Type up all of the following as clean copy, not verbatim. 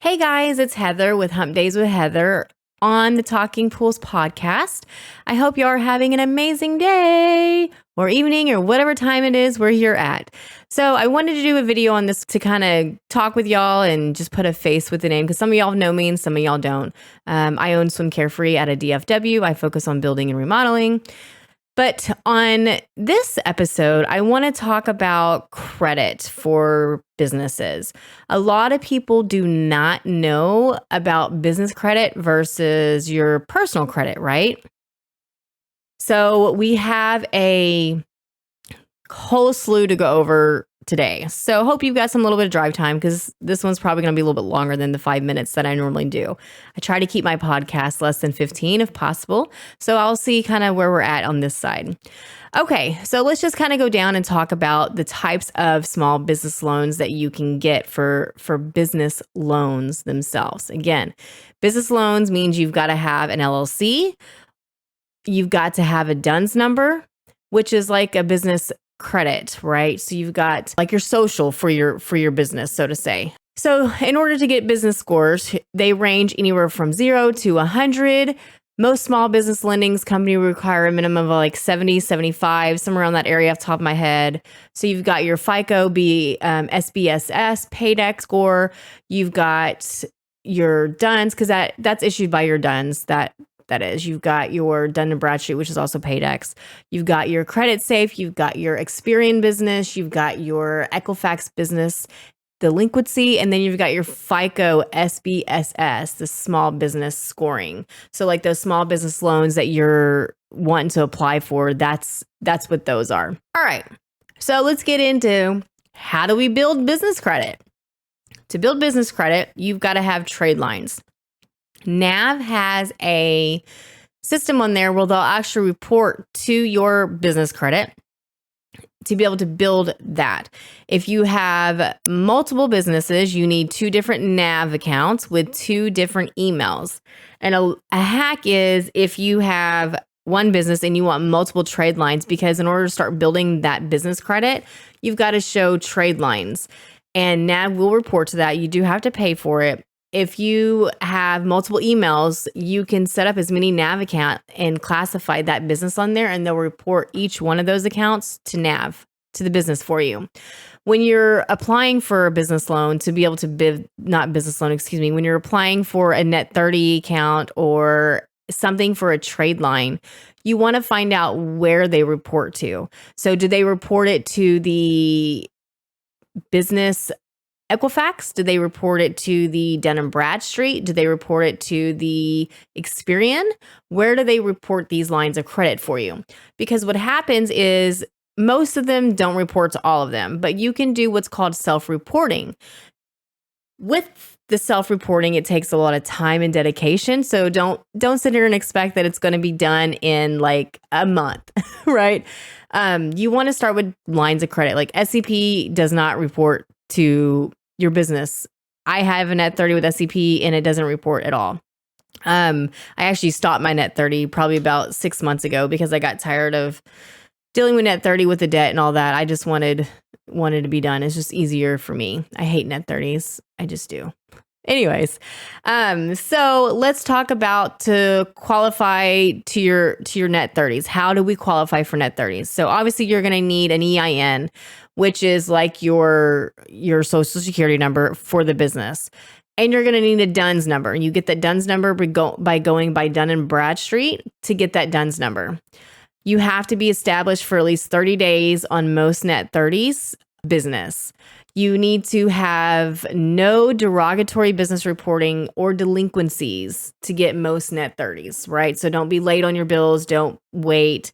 Hey guys, it's Heather with Hump Days with Heather on the Talking Pools podcast. I hope you are having an amazing day or evening or whatever time it is where you're at. So I wanted to do a video on this to kind of talk with y'all and just put a face with the name because some of y'all know me and some of y'all don't. I own Swim Carefree at a DFW. I focus on building and remodeling. But on this episode, I want to talk about credit for businesses. A lot of people do not know about business credit versus your personal credit, right? So we have a whole slew to go over today. So hope you've got some little bit of drive time because this one's probably going to be a little bit longer than the 5 minutes that I normally do. I try to keep my podcast less than 15 if possible. So I'll see kind of where we're at on this side. Okay, so let's just kind of go down and talk about the types of small business loans that you can get for business loans themselves. Again, business loans means you've got to have an LLC. You've got to have a DUNS number, which is like a business credit, right? So you've got like your social for your business, so to say. So in order to get business scores, they range anywhere from 0 to 100. Most small business lendings company require a minimum of like 70, 75, somewhere around that area off the top of my head. So you've got your FICO, SBSS, PAYDEX score. You've got your DUNS, because that's issued by your DUNS, that is. You've got your Dun & Bradstreet, which is also PAYDEX. You've got your Credit Safe. You've got your Experian business. You've got your Equifax business delinquency. And then you've got your FICO SBSS, the small business scoring. So like those small business loans that you're wanting to apply for, that's what those are. All right. So let's get into how do we build business credit? To build business credit, you've got to have trade lines. NAV has a system on there where they'll actually report to your business credit to be able to build that. If you have multiple businesses, you need 2 different NAV accounts with 2 different emails. And a hack is if you have one business and you want multiple trade lines, because in order to start building that business credit, you've got to show trade lines. And NAV will report to that. You do have to pay for it. If you have multiple emails, you can set up as many NAV account and classify that business on there, and they'll report each one of those accounts to NAV, to the business for you. When you're applying for a business loan to be able to when you're applying for a net 30 account or something for a trade line, you want to find out where they report to. So do they report it to the business Equifax? Do they report it to the Dun & Bradstreet? Do they report it to the Experian? Where do they report these lines of credit for you? Because what happens is most of them don't report to all of them, but you can do what's called self-reporting. With the self-reporting, it takes a lot of time and dedication. So don't sit here and expect that it's going to be done in like a month, right? You want to start with lines of credit. Like SCP does not report to your business. I have a net 30 with SCP and it doesn't report at all. I actually stopped my net 30 probably about 6 months ago because I got tired of dealing with net 30 with the debt and all that. I just wanted to be done. It's just easier for me. I hate net 30s. I just do. Anyways, so let's talk about to qualify to your net 30s. How do we qualify for net 30s? So obviously you're going to need an EIN, which is like your social security number for the business. And you're going to need a DUNS number. And you get that DUNS number by going by Dun & Bradstreet to get that DUNS number. You have to be established for at least 30 days on most net 30s business. You need to have no derogatory business reporting or delinquencies to get most net 30s, right? So don't be late on your bills. Don't wait.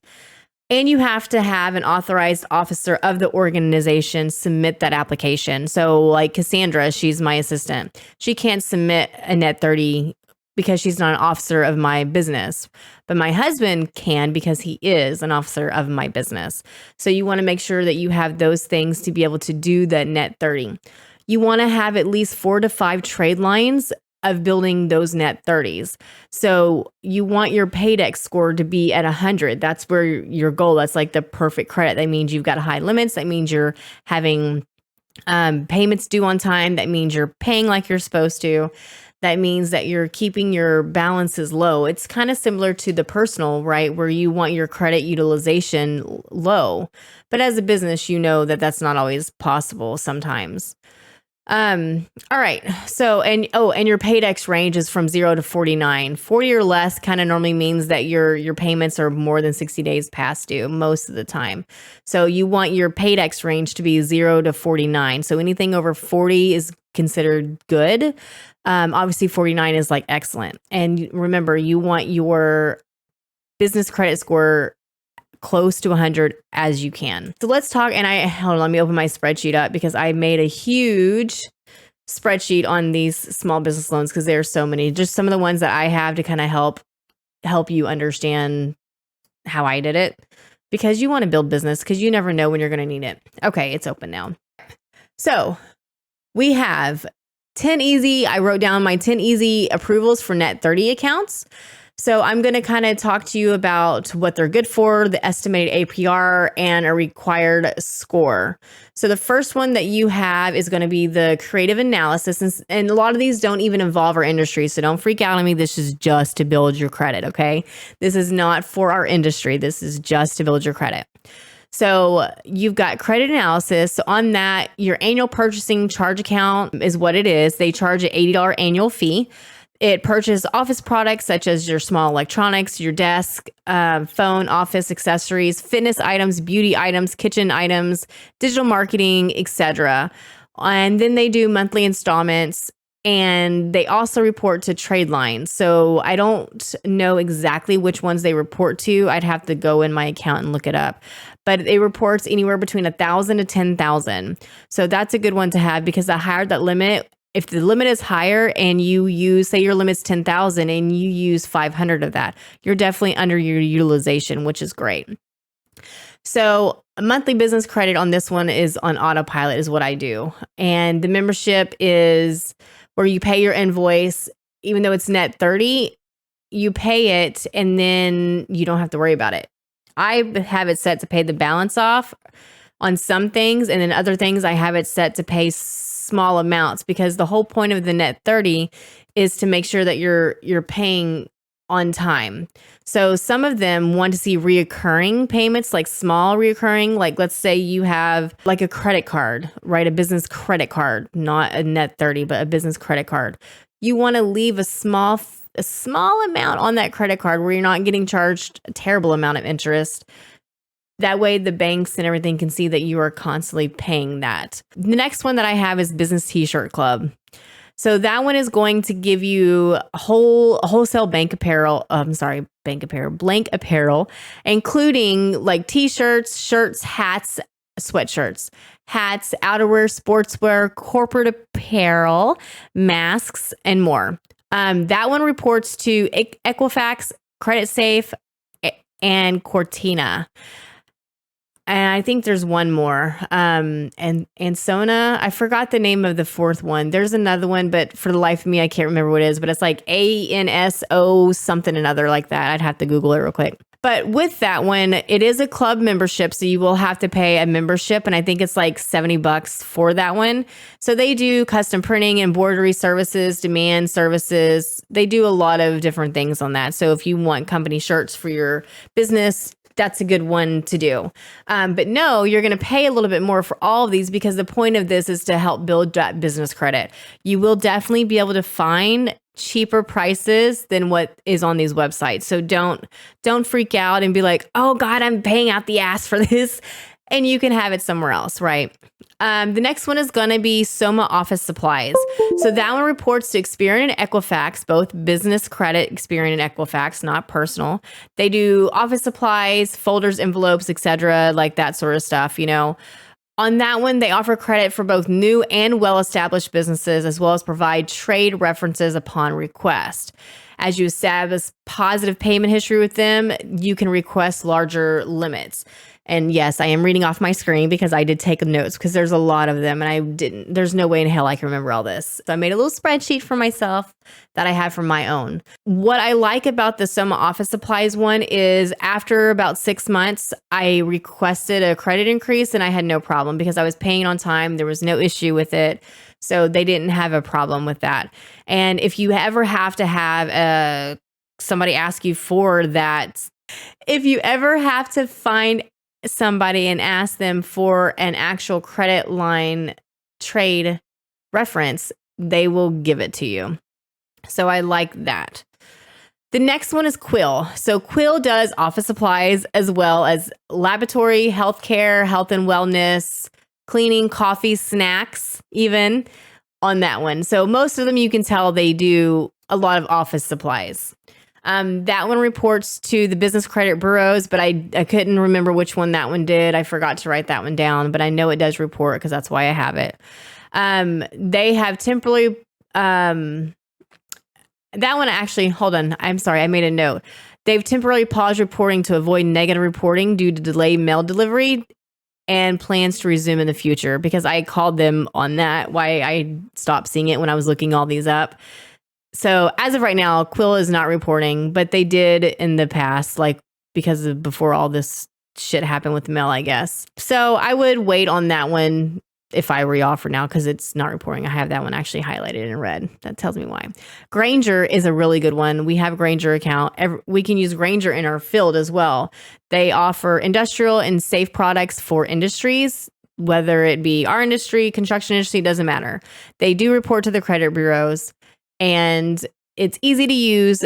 And you have to have an authorized officer of the organization submit that application. So like Cassandra, she's my assistant. She can't submit a net 30 because she's not an officer of my business. But my husband can because he is an officer of my business. So you want to make sure that you have those things to be able to do the net 30. You want to have at least 4 to 5 trade lines of building those net 30s. So you want your PAYDEX score to be at 100. That's where your goal, that's like the perfect credit. That means you've got high limits. That means you're having Payments due on time. That means you're paying like you're supposed to. That means that you're keeping your balances low. It's kind of similar to the personal, right? Where you want your credit utilization low. But as a business, you know that that's not always possible sometimes. All right. So, and your paydex range is from 0 to 49. 40 or less kind of normally means that your payments are more than 60 days past due most of the time. So you want your paydex range to be 0 to 49. So anything over 40 is considered good. Obviously 49 is like excellent. And remember, you want your business credit score close to 100 as you can. So let's talk. And hold on, let me open my spreadsheet up because I made a huge spreadsheet on these small business loans because there are so many. Just some of the ones that I have to kind of help you understand how I did it, because you want to build business because you never know when you're going to need it. Okay, it's open now. So we have 10 easy. I wrote down my 10 easy approvals for net 30 accounts. So I'm going to kind of talk to you about what they're good for, the estimated APR, and a required score. So the first one that you have is going to be the creative analysis. And a lot of these don't even involve our industry. So don't freak out on me. This is just to build your credit, okay? This is not for our industry. This is just to build your credit. So you've got credit analysis. So on that, your annual purchasing charge account is what it is. They charge an $80 annual fee. It purchases office products such as your small electronics, your desk, phone, office accessories, fitness items, beauty items, kitchen items, digital marketing, etc. And then they do monthly installments, and they also report to TradeLine. So I don't know exactly which ones they report to. I'd have to go in my account and look it up. But it reports anywhere between 1,000 to 10,000. So that's a good one to have, because the higher that limit, if the limit is higher and you use, say your limit's 10,000 and you use 500 of that, you're definitely under your utilization, which is great. So a monthly business credit on this one is on autopilot is what I do. And the membership is where you pay your invoice, even though it's net 30, you pay it and then you don't have to worry about it. I have it set to pay the balance off on some things, and then other things I have it set to pay small amounts, because the whole point of the net 30 is to make sure that you're paying on time. So some of them want to see reoccurring payments, like small reoccurring, like let's say you have like a credit card, right? A business credit card, not a net 30, but a business credit card. You want to leave a small amount on that credit card where you're not getting charged a terrible amount of interest. That way the banks and everything can see that you are constantly paying that. The next one that I have is Business T-shirt Club. So that one is going to give you wholesale blank apparel, including like T-shirts, shirts, hats, sweatshirts, hats, outerwear, sportswear, corporate apparel, masks, and more. That one reports to Equifax, CreditSafe, and Cortina. And I think there's one more. And Ansona, I forgot the name of the fourth one. There's another one, but for the life of me, I can't remember what it is. But it's like ANSO something another like that. I'd have to Google it real quick. But with that one, it is a club membership, so you will have to pay a membership, and I think it's like $70 for that one. So they do custom printing, embroidery services, demand services. They do a lot of different things on that. So if you want company shirts for your business, that's a good one to do. But no, you're going to pay a little bit more for all of these, because the point of this is to help build that business credit. You will definitely be able to find cheaper prices than what is on these websites. So don't freak out and be like, oh God, I'm paying out the ass for this. And you can have it somewhere else, right? The next one is going to be Soma Office Supplies. So that one reports to Experian and Equifax, both business credit, Experian and Equifax, not personal. They do office supplies, folders, envelopes, etc., like that sort of stuff, you know. On that one, they offer credit for both new and well-established businesses, as well as provide trade references upon request. As you establish positive payment history with them, you can request larger limits. And yes, I am reading off my screen because I did take notes because there's a lot of them and there's no way in hell I can remember all this. So I made a little spreadsheet for myself that I have from my own. What I like about the Soma Office Supplies one is after about 6 months, I requested a credit increase and I had no problem because I was paying on time. There was no issue with it. So they didn't have a problem with that. And if you ever have to have somebody ask you for that, if you ever have to find somebody and ask them for an actual credit line trade reference, they will give it to you. So I like that. The next one is Quill. So Quill does office supplies as well as laboratory, healthcare, health and wellness, cleaning, coffee, snacks, even on that one. So most of them you can tell they do a lot of office supplies. That one reports to the business credit bureaus, but I couldn't remember which one that one did. I forgot to write that one down, but I know it does report because that's why I have it. They have temporarily, that one actually, hold on. I'm sorry. I made a note. They've temporarily paused reporting to avoid negative reporting due to delayed mail delivery and plans to resume in the future because I called them on that, why I stopped seeing it when I was looking all these up. So as of right now, Quill is not reporting, but they did in the past, like because of before all this shit happened with the mail, I guess. So I would wait on that one if I re-offer now because it's not reporting. I have that one actually highlighted in red. That tells me why. Grainger is a really good one. We have a Grainger account. We can use Grainger in our field as well. They offer industrial and safe products for industries, whether it be our industry, construction industry, doesn't matter. They do report to the credit bureaus. And it's easy to use.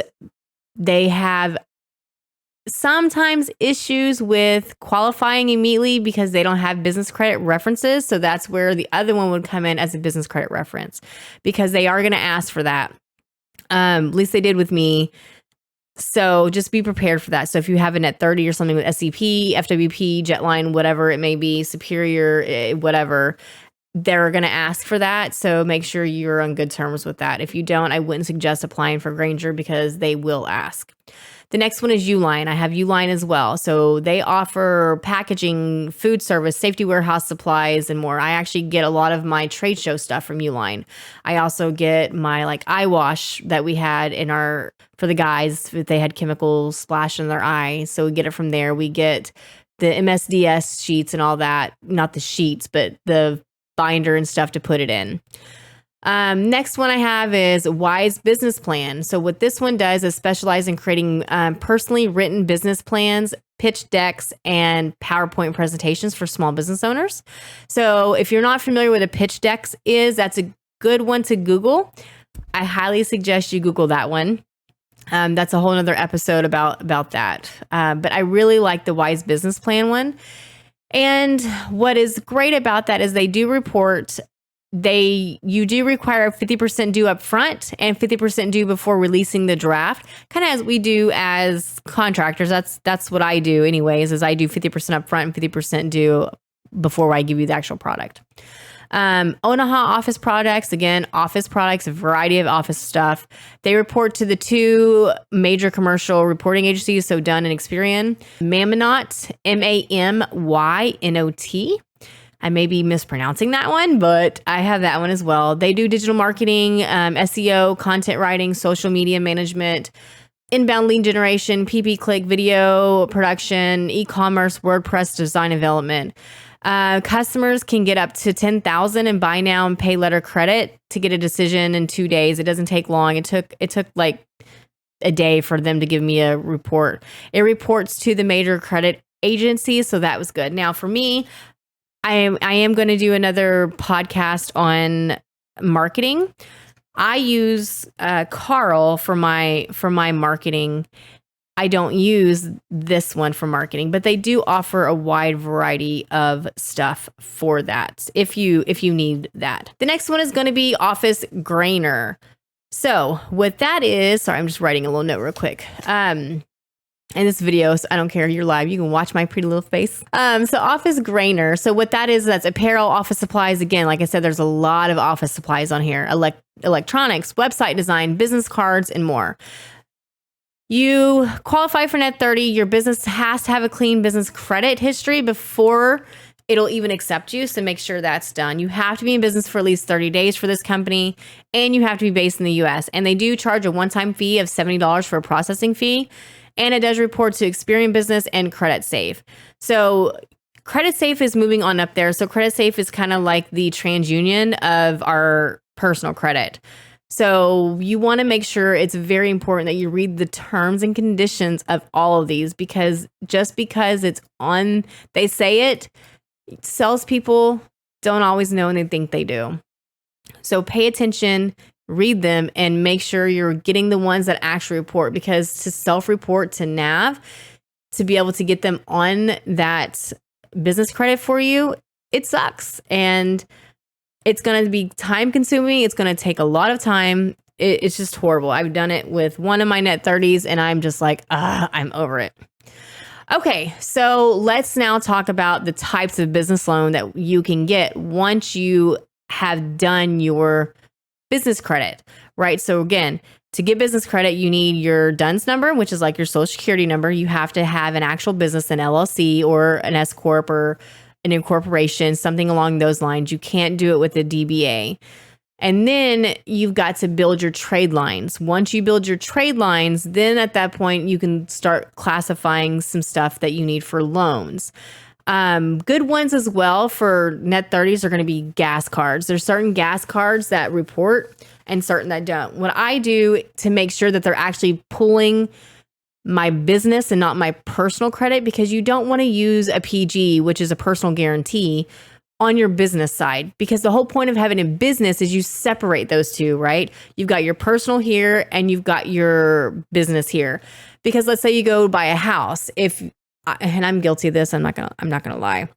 They have sometimes issues with qualifying immediately because they don't have business credit references. So that's where the other one would come in as a business credit reference because they are going to ask for that. At least they did with me. So just be prepared for that. So if you have a net 30 or something with SCP, FWP, Jetline, whatever it may be, Superior, whatever, they're going to ask for that. So make sure you're on good terms with that. If you don't, I wouldn't suggest applying for Grainger because they will ask. The next one is Uline. I have Uline as well. So they offer packaging, food service, safety warehouse supplies, and more. I actually get a lot of my trade show stuff from Uline. I also get my eye wash that we had for the guys if they had chemicals splashed in their eye. So we get it from there. We get the MSDS sheets and all that. Not the sheets, but the binder and stuff to put it in. Next one I have is Wise Business Plan. So what this one does is specialize in creating personally written business plans, pitch decks, and PowerPoint presentations for small business owners. So if you're not familiar with a pitch deck that's a good one to Google. I highly suggest you Google that one. That's a whole nother episode about that. But I really like the Wise Business Plan one. And what is great about that is they do report, you do require 50% due up front and 50% due before releasing the draft, kind of as we do as contractors. That's what I do anyways, is I do 50% up front and 50% due before I give you the actual product. Onaha Office Products, again, office products, a variety of office stuff. They report to the two major commercial reporting agencies, so Dun and Experian. Maminot, Maymynot. I may be mispronouncing that one, but I have that one as well. They do digital marketing, SEO, content writing, social media management, inbound lead generation, PPC, video production, e-commerce, WordPress design development. Customers can get up to 10,000 in buy now and pay letter credit to get a decision in 2 days. It doesn't take long. It took like a day for them to give me a report. It reports to the major credit agencies, so that was good. Now for me, I am going to do another podcast on marketing. I use Carl for my marketing. I don't use this one for marketing, but they do offer a wide variety of stuff for that if you need that. The next one is going to be Office Grainer. So what that is, sorry, I'm just writing a little note real quick. In this video, so I don't care, you're live, you can watch my pretty little face. So Office Grainer. So what that is, that's apparel, office supplies. Again, like I said, there's a lot of office supplies on here. Electronics, website design, business cards, and more. You qualify for Net 30. Your business has to have a clean business credit history before it'll even accept you. So make sure that's done. You have to be in business for at least 30 days for this company, and you have to be based in the US. And they do charge a one-time fee of $70 for a processing fee. And it does report to Experian Business and Credit Safe. So Credit Safe is moving on up there. So Credit Safe is kind of like the TransUnion of our personal credit. So you want to make sure, it's very important that you read the terms and conditions of all of these, because just because it's on, they say it, salespeople don't always know, and they think they do. So pay attention, read them, and make sure you're getting the ones that actually report, because to self-report to NAV, to be able to get them on that business credit for you, it sucks. And it's going to be time consuming. It's going to take a lot of time. It's just horrible. I've done it with one of my Net 30s, and I'm just like, I'm over it. Okay, so let's now talk about the types of business loan that you can get once you have done your business credit, right? So again, to get business credit, you need your DUNS number, which is like your social security number. You have to have an actual business, an LLC or an S Corp or an incorporation, something along those lines. You can't do it with a DBA. And then you've got to build your trade lines. Once you build your trade lines, then at that point, you can start classifying some stuff that you need for loans. Good ones as well for Net 30s are going to be gas cards. There's certain gas cards that report and certain that don't. What I do to make sure that they're actually pulling my business and not my personal credit, because you don't want to use a PG, which is a personal guarantee, on your business side, because the whole point of having a business is you separate those two, right? You've got your personal here and you've got your business here. Because let's say you go buy a house, and I'm guilty of this, I'm not gonna lie.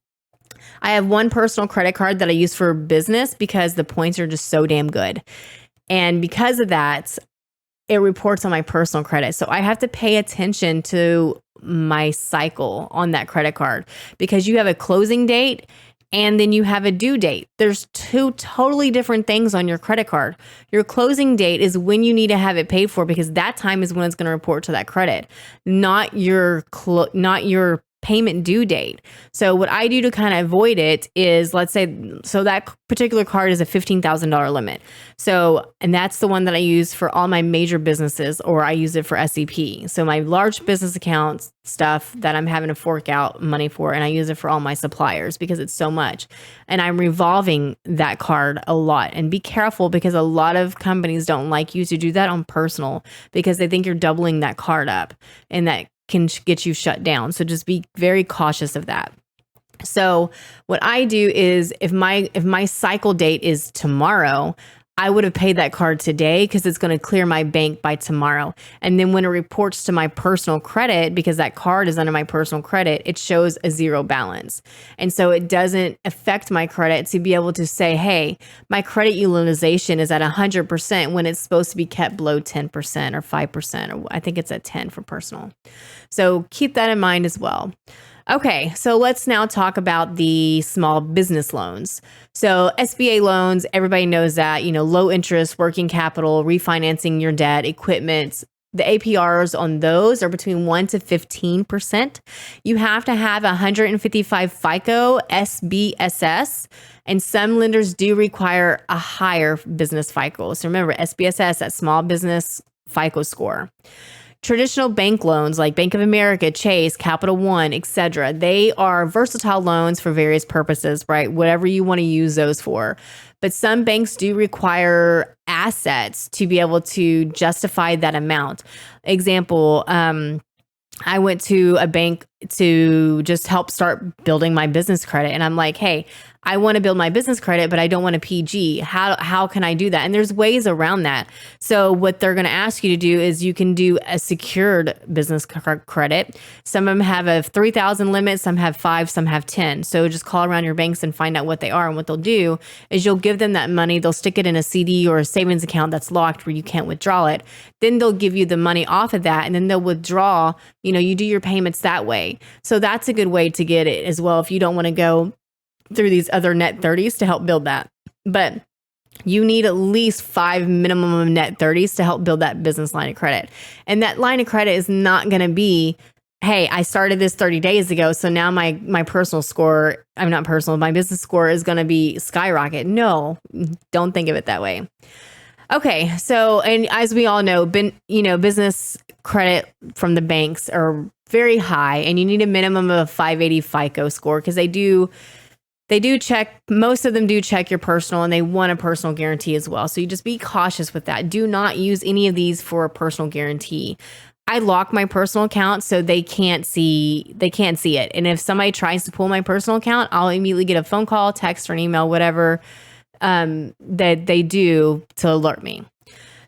I have one personal credit card that I use for business because the points are just so damn good. And because of that, it reports on my personal credit. So I have to pay attention to my cycle on that credit card, because you have a closing date and then you have a due date. There's two totally different things on your credit card. Your closing date is when you need to have it paid for, because that time is when it's going to report to that credit, not your payment due date. So what I do to kind of avoid it is, let's say, so that particular card is a $15,000 limit. So, and that's the one that I use for all my major businesses, or I use it for SEP. So my large business accounts stuff that I'm having to fork out money for, and I use it for all my suppliers because it's so much. And I'm revolving that card a lot. And be careful, because a lot of companies don't like you to do that on personal, because they think you're doubling that card up, and that can get you shut down. So just be very cautious of that. So what I do is, if my cycle date is tomorrow, I would have paid that card today, because it's going to clear my bank by tomorrow. And then when it reports to my personal credit, because that card is under my personal credit, it shows a zero balance. And so it doesn't affect my credit to be able to say, hey, my credit utilization is at 100% when it's supposed to be kept below 10% or 5%, or I think it's at 10 for personal. So keep that in mind as well. Okay, so let's now talk about the small business loans. So SBA loans, everybody knows that, low interest, working capital, refinancing your debt, equipment. The APRs on those are between 1 to 15%. You have to have 155 FICO, SBSS, and some lenders do require a higher business FICO. So remember, SBSS, that small business FICO score. Traditional bank loans like Bank of America, Chase, Capital One, etc., they are versatile loans for various purposes, right? Whatever you want to use those for. But some banks do require assets to be able to justify that amount. Example, I went to a bank to just help start building my business credit. And I'm like, hey, I want to build my business credit, but I don't want a PG. How can I do that? And there's ways around that. So what they're going to ask you to do is you can do a secured business credit. Some of them have a 3,000 limit, some have 5, some have 10. So just call around your banks and find out what they are. And what they'll do is you'll give them that money. They'll stick it in a CD or a savings account that's locked where you can't withdraw it. Then they'll give you the money off of that, and then they'll withdraw. You do your payments that way. So that's a good way to get it as well, if you don't want to go through these other Net 30s to help build that. But You need at least 5 minimum of net 30s to help build that business line of credit. And that line of credit is not going to be, hey, I started this 30 days ago, so now my personal score, I'm not personal, my business score is going to be skyrocket. No, don't think of it that way. Okay, so, and as we all know, business credit from the banks are very high, and you need a minimum of a 580 FICO score because they do check, most of them do check your personal, and they want a personal guarantee as well. So you just be cautious with that. Do not use any of these for a personal guarantee. I lock my personal account so they can't see it. And if somebody tries to pull my personal account, I'll immediately get a phone call, text, or an email, whatever that they do to alert me.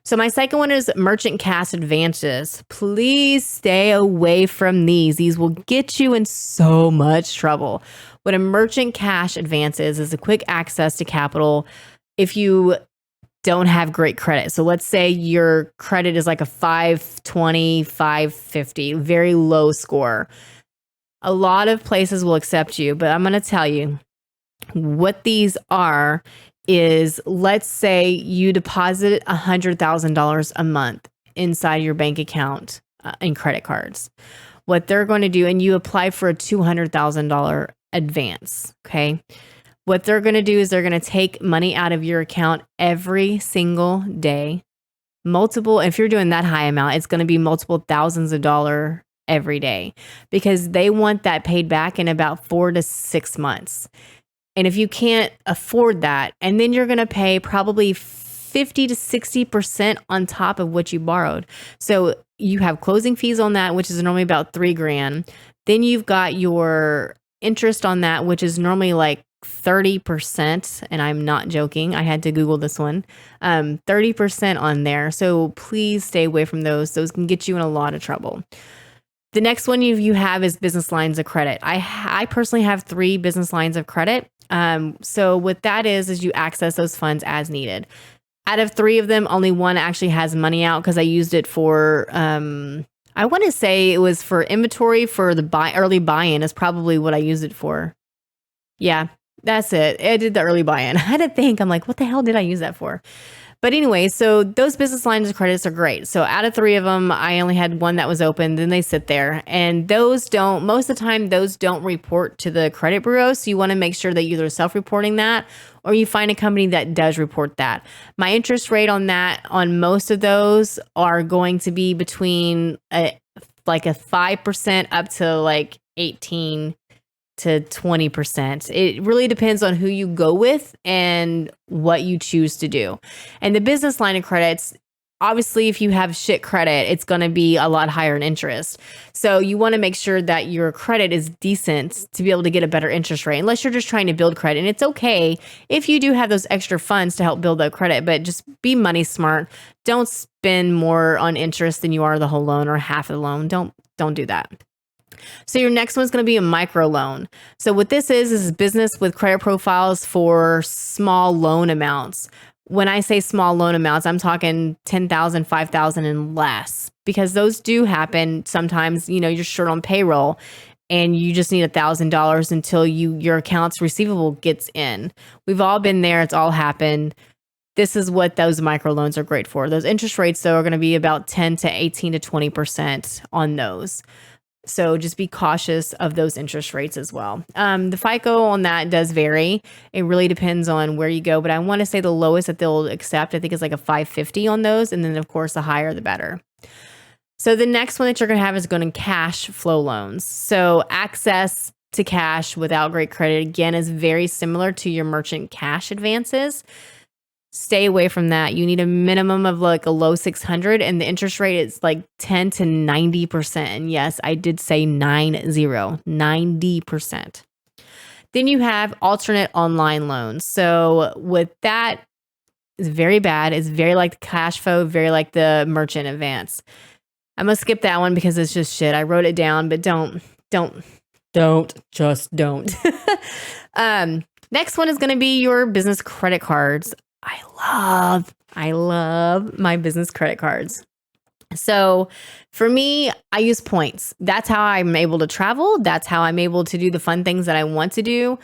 So my second one is merchant cash advances. Please stay away from these. These will get you in so much trouble. What a merchant cash advance is a quick access to capital if you don't have great credit. So let's say your credit is like a 520, 550, very low score. A lot of places will accept you, but I'm going to tell you what these are is, let's say you deposit $100,000 a month inside your bank account in credit cards. What they're going to do, and you apply for a $200,000 advance, okay? What they're going to do is they're going to take money out of your account every single day. If you're doing that high amount, it's going to be multiple thousands of dollars every day because they want that paid back in about 4 to 6 months. And if you can't afford that, and then you're going to pay probably 50 to 60% on top of what you borrowed. So you have closing fees on that, which is normally about $3,000. Then you've got your interest on that, which is normally like 30%. And I'm not joking. I had to Google this one. 30% on there. So please stay away from those. Those can get you in a lot of trouble. The next one you have is business lines of credit. I personally have 3 business lines of credit. So what that is you access those funds as needed. Out of 3 of them, only one actually has money out because I used it for, I want to say it was for inventory for the early buy-in is probably what I used it for. Yeah, that's it. I did the early buy-in. I had to think, I'm like, what the hell did I use that for? But anyway, so those business lines of credits are great. So out of 3 of them, I only had one that was open. Then they sit there, and most of the time, those don't report to the credit bureau. So you want to make sure that you're either self-reporting that or you find a company that does report that. My interest rate on that, on most of those, are going to be between like a 5% up to like 18 to 20%. It really depends on who you go with and what you choose to do. And the business line of credits, obviously, if you have shit credit, it's going to be a lot higher in interest. So you want to make sure that your credit is decent to be able to get a better interest rate, unless you're just trying to build credit. And it's okay if you do have those extra funds to help build that credit, but just be money smart. Don't spend more on interest than you are the whole loan or half of the loan. Don't do that. So your next one's going to be a micro loan. So what this is business with credit profiles for small loan amounts. When I say small loan amounts, I'm talking $10,000, $5,000 and less, because those do happen sometimes. You're short on payroll and you just need $1,000 until your accounts receivable gets in. We've all been there. It's all happened. This is what those micro loans are great for. Those interest rates, though, are going to be about 10 to 18 to 20% on those. So just be cautious of those interest rates as well. The FICO on that does vary. It really depends on where you go, but I want to say the lowest that they'll accept, I think, is like a 550 on those. And then, of course, the higher, the better. So the next one that you're going to have is going to cash flow loans. So access to cash without great credit, again, is very similar to your merchant cash advances. Stay away from that. You need a minimum of like a low 600, and the interest rate is like 10 to 90%. And yes, I did say 90%. Then you have alternate online loans. So with that, is very bad. It's very like the cash flow, very like the merchant advance. I'm gonna skip that one because it's just shit. I wrote it down, but don't. Next one is gonna be your business credit cards. I love my business credit cards. So for me, I use points. That's how I'm able to travel. That's how I'm able to do the fun things that I want to do.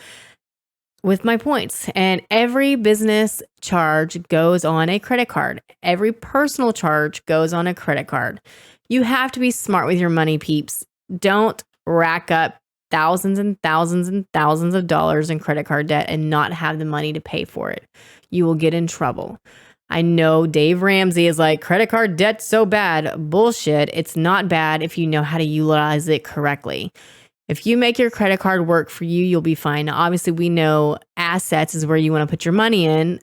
with my points. And every business charge goes on a credit card. Every personal charge goes on a credit card. You have to be smart with your money, peeps. Don't rack up thousands and thousands and thousands of dollars in credit card debt and not have the money to pay for it. You will get in trouble. I know Dave Ramsey is like, credit card debt's so bad. Bullshit. It's not bad if you know how to utilize it correctly. If you make your credit card work for you, you'll be fine. Now, obviously, we know assets is where you want to put your money in,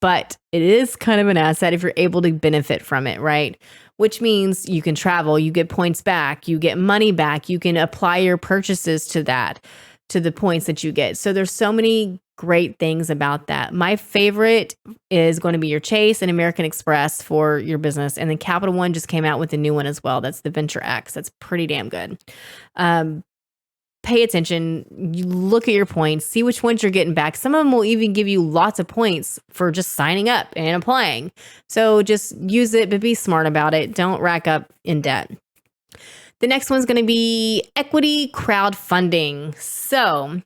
but it is kind of an asset if you're able to benefit from it, right? Which means you can travel, you get points back, you get money back, you can apply your purchases to that, to the points that you get. So there's so many great things about that. My favorite is going to be your Chase and American Express for your business. And then Capital One just came out with a new one as well. That's the Venture X. That's pretty damn good. Pay attention, you look at your points, see which ones you're getting back. Some of them will even give you lots of points for just signing up and applying. So just use it, but be smart about it. Don't rack up in debt. The next one's going to be equity crowdfunding. So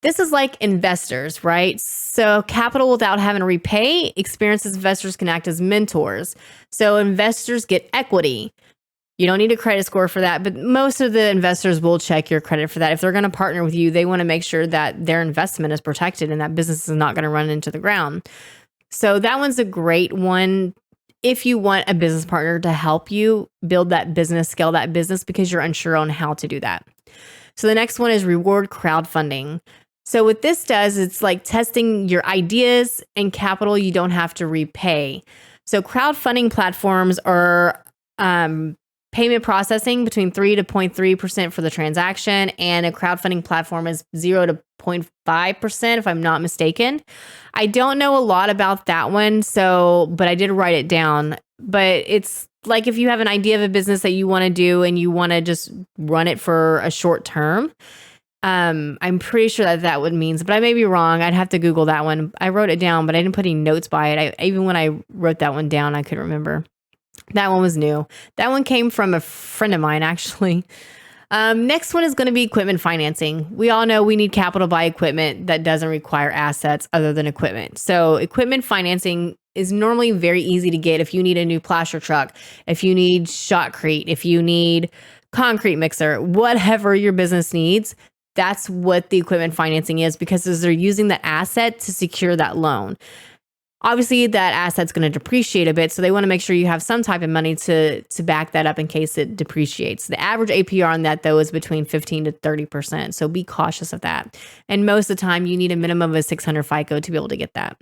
this is like investors, right? So capital without having to repay, experienced investors can act as mentors. So investors get equity. You don't need a credit score for that, but most of the investors will check your credit for that. If they're going to partner with you, they want to make sure that their investment is protected and that business is not going to run into the ground. So that one's a great one if you want a business partner to help you build that business, scale that business, because you're unsure on how to do that. So the next one is reward crowdfunding. So what this does, it's like testing your ideas and capital you don't have to repay. So crowdfunding platforms are payment processing between 3 to 0.3% for the transaction, and a crowdfunding platform is 0 to 0.5%, if I'm not mistaken. I don't know a lot about that one, but I did write it down. But it's like if you have an idea of a business that you want to do and you want to just run it for a short term, I'm pretty sure that what means, but I may be wrong. I'd have to Google that one. I wrote it down, but I didn't put any notes by it. Even when I wrote that one down, I couldn't remember. That one was new. That one came from a friend of mine, actually. Next one is going to be equipment financing. We all know we need capital to buy equipment that doesn't require assets other than equipment. So equipment financing is normally very easy to get if you need a new plaster truck, if you need shotcrete, if you need concrete mixer, whatever your business needs. That's what the equipment financing is, because they're using the asset to secure that loan. Obviously, that asset's going to depreciate a bit, so they want to make sure you have some type of money to back that up in case it depreciates. The average APR on that, though, is between 15 to 30%, so be cautious of that. And most of the time, you need a minimum of a 600 FICO to be able to get that.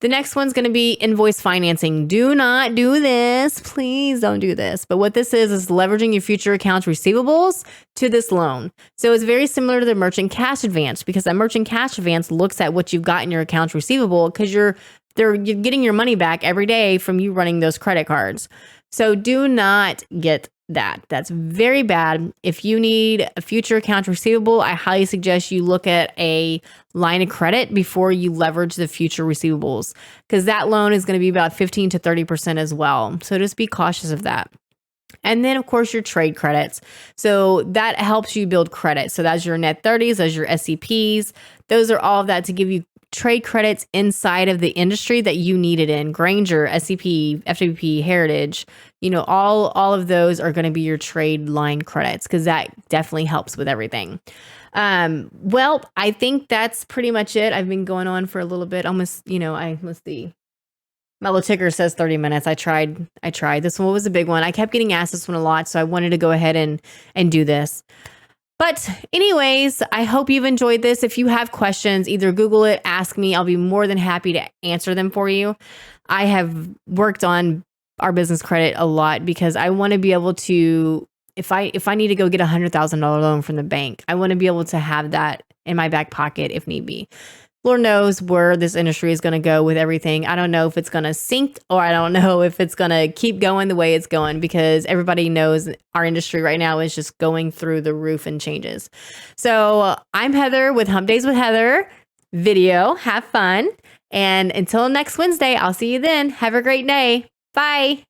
The next one's going to be invoice financing. Do not do this. Please don't do this. But what this is leveraging your future accounts receivables to this loan. So it's very similar to the merchant cash advance, because that merchant cash advance looks at what you've got in your accounts receivable, because you're getting your money back every day from you running those credit cards. So do not get that. That's very bad. If you need a future account receivable, I highly suggest you look at a line of credit before you leverage the future receivables, because that loan is going to be about 15 to 30% as well. So just be cautious of that. And then, of course, your trade credits. So that helps you build credit. So that's your net 30s, those your SCPs. Those are all of that to give you trade credits inside of the industry that you need it in. Grainger, SCP, FWP, Heritage, all of those are going to be your trade line credits, because that definitely helps with everything. Well, I think that's pretty much it. I've been going on for a little bit, almost, my little ticker says 30 minutes. I tried. This one was a big one. I kept getting asked this one a lot, so I wanted to go ahead and do this. But anyways, I hope you've enjoyed this. If you have questions, either Google it, ask me. I'll be more than happy to answer them for you. I have worked on our business credit a lot, because I want to be able to, if I need to go get $100,000 loan from the bank, I want to be able to have that in my back pocket if need be. Lord knows where this industry is going to go with everything. I don't know if it's going to sink, or I don't know if it's going to keep going the way it's going, because everybody knows our industry right now is just going through the roof and changes. So I'm Heather with Hump Days with Heather video. Have fun. And until next Wednesday, I'll see you then. Have a great day. Bye.